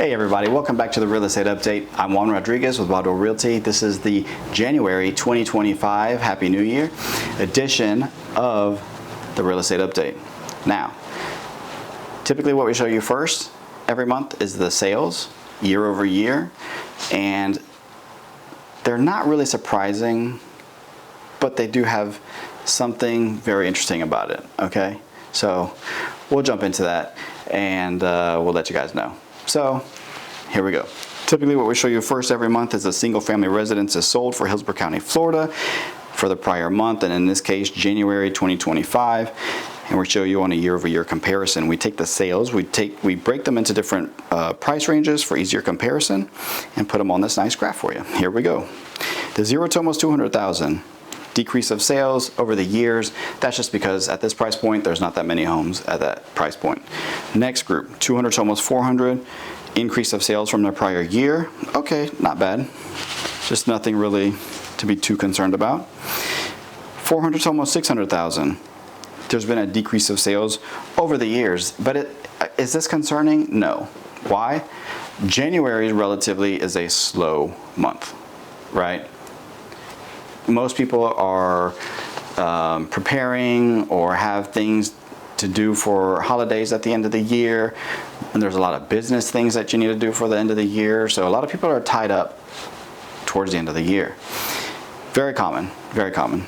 Hey everybody, welcome back to the Real Estate Update. I'm Juan Rodriguez with Juador Realty. This is the January 2025 Happy New Year edition of the Real Estate Update. Now, typically what we show you first every month is the sales year over year, and they're not really surprising, but they do have something very interesting about it, okay? So we'll jump into that and we'll let you guys know. So here we go. Typically what we show you first every month is a single family residence is sold for Hillsborough County, Florida for the prior month, and in this case January 2025, and we show you on a year over year comparison. We take the sales, we break them into different price ranges for easier comparison and put them on this nice graph for you. Here we go. The 0 to almost 200,000. Decrease of sales over the years. That's just because at this price point, there's not that many homes at that price point. Next group, 200 to almost 400. Increase of sales from the prior year. Okay, not bad. Just nothing really to be too concerned about. 400 to almost 600,000. There's been a decrease of sales over the years, but is this concerning? No. Why? January relatively is a slow month, right? Most people are preparing or have things to do for holidays at the end of the year, and there's a lot of business things that you need to do for the end of the year, so a lot of people are tied up towards the end of the year. Very common, very common.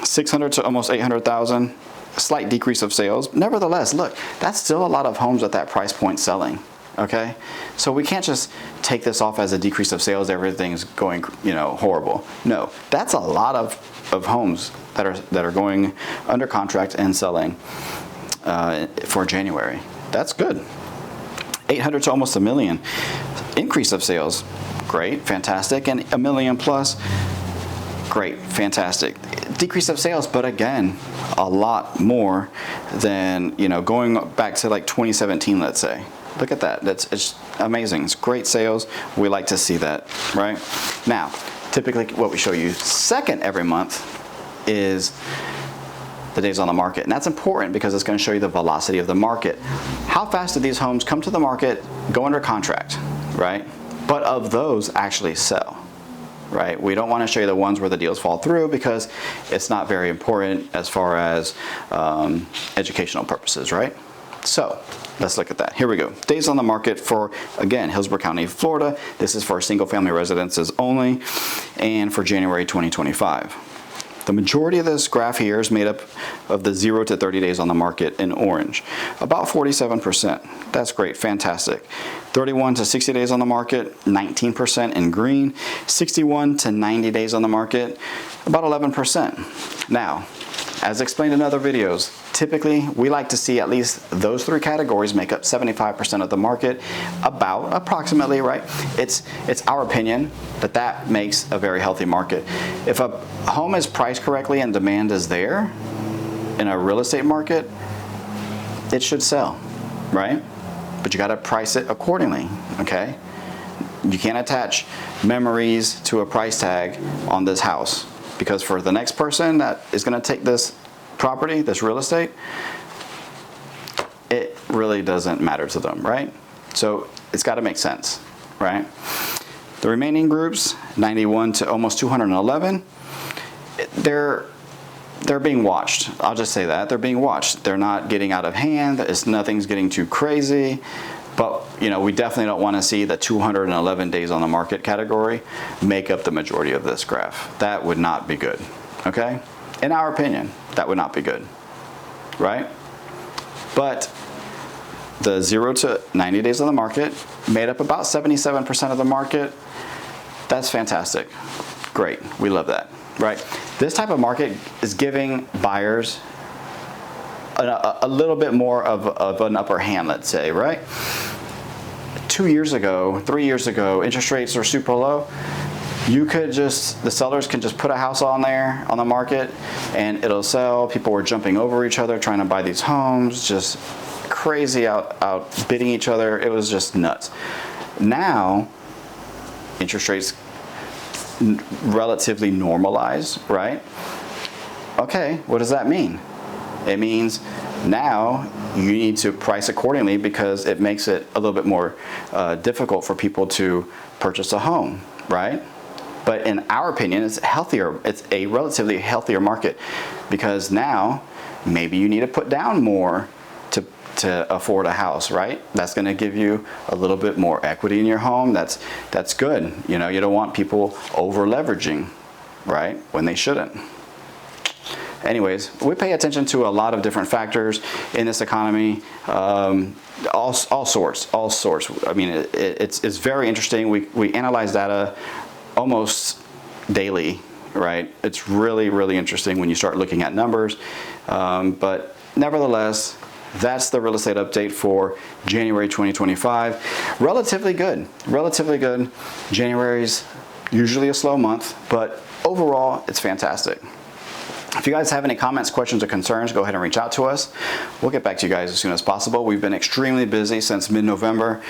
600 to almost 800,000, a slight decrease of sales. Nevertheless, look, that's still a lot of homes at that price point selling. Okay, so we can't just take this off as a decrease of sales. Everything's going, horrible. No, that's a lot of homes that are going under contract and selling for January. That's good. 800 to almost 1 million increase of sales. Great, fantastic, and 1 million plus. Great, fantastic. Decrease of sales, but again, a lot more than going back to like 2017, let's say. Look at that. It's amazing. It's great sales. We like to see that, right? Now, typically what we show you second every month is the days on the market. And that's important because it's going to show you the velocity of the market. How fast do these homes come to the market, go under contract, right? But of those actually sell, right? We don't want to show you the ones where the deals fall through because it's not very important as far as educational purposes, right? So let's look at that. Here we go. Days on the market for, again, Hillsborough County, Florida. This is for single family residences only, and for January 2025. The majority of this graph here is made up of the 0 to 30 days on the market in orange, about 47%. That's great, fantastic. 31 to 60 days on the market, 19% in green. 61 to 90 days on the market, about 11%. Now, as explained in other videos, typically we like to see at least those three categories make up 75% of the market, approximately, right? It's our opinion that makes a very healthy market. If a home is priced correctly and demand is there in a real estate market, it should sell, right? But you got to price it accordingly, okay? You can't attach memories to a price tag on this house, because for the next person that is going to take this property, this real estate, it really doesn't matter to them, right? So it's got to make sense, right? The remaining groups, 91 to almost 211, they're being watched. I'll just say that. They're being watched. They're not getting out of hand. Nothing's getting too crazy. But, we definitely don't want to see the 211 days on the market category make up the majority of this graph. That would not be good, okay? In our opinion, that would not be good, right? But the 0 to 90 days on the market made up about 77% of the market. That's fantastic. Great. We love that, right? This type of market is giving buyers a little bit more of an upper hand, let's say, right? 2 years ago, 3 years ago, interest rates are super low. The sellers can just put a house on there on the market and it'll sell. People were jumping over each other trying to buy these homes, just crazy out bidding each other. It was just nuts. Now, interest rates relatively normalized, right? Okay, what does that mean? It means Now you need to price accordingly because it makes it a little bit more difficult for people to purchase a home, right? But in our opinion, it's healthier. It's a relatively healthier market because now maybe you need to put down more to afford a house, right? That's going to give you a little bit more equity in your home. That's good. You know, you don't want people over leveraging, right? When they shouldn't. Anyways, we pay attention to a lot of different factors in this economy, all sorts. I mean, it's very interesting. We analyze data almost daily, right? It's really, really interesting when you start looking at numbers. But nevertheless, that's the real estate update for January 2025. Relatively good. January's usually a slow month, but overall, it's fantastic. If you guys have any comments, questions, or concerns, go ahead and reach out to us. We'll get back to you guys as soon as possible. We've been extremely busy since mid-November.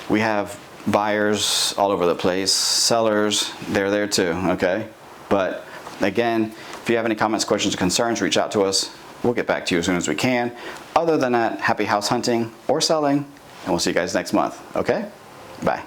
We have buyers all over the place, sellers, they're there too, okay? But again, if you have any comments, questions, or concerns, reach out to us. We'll get back to you as soon as we can. Other than that, happy house hunting or selling, and we'll see you guys next month, okay? Bye.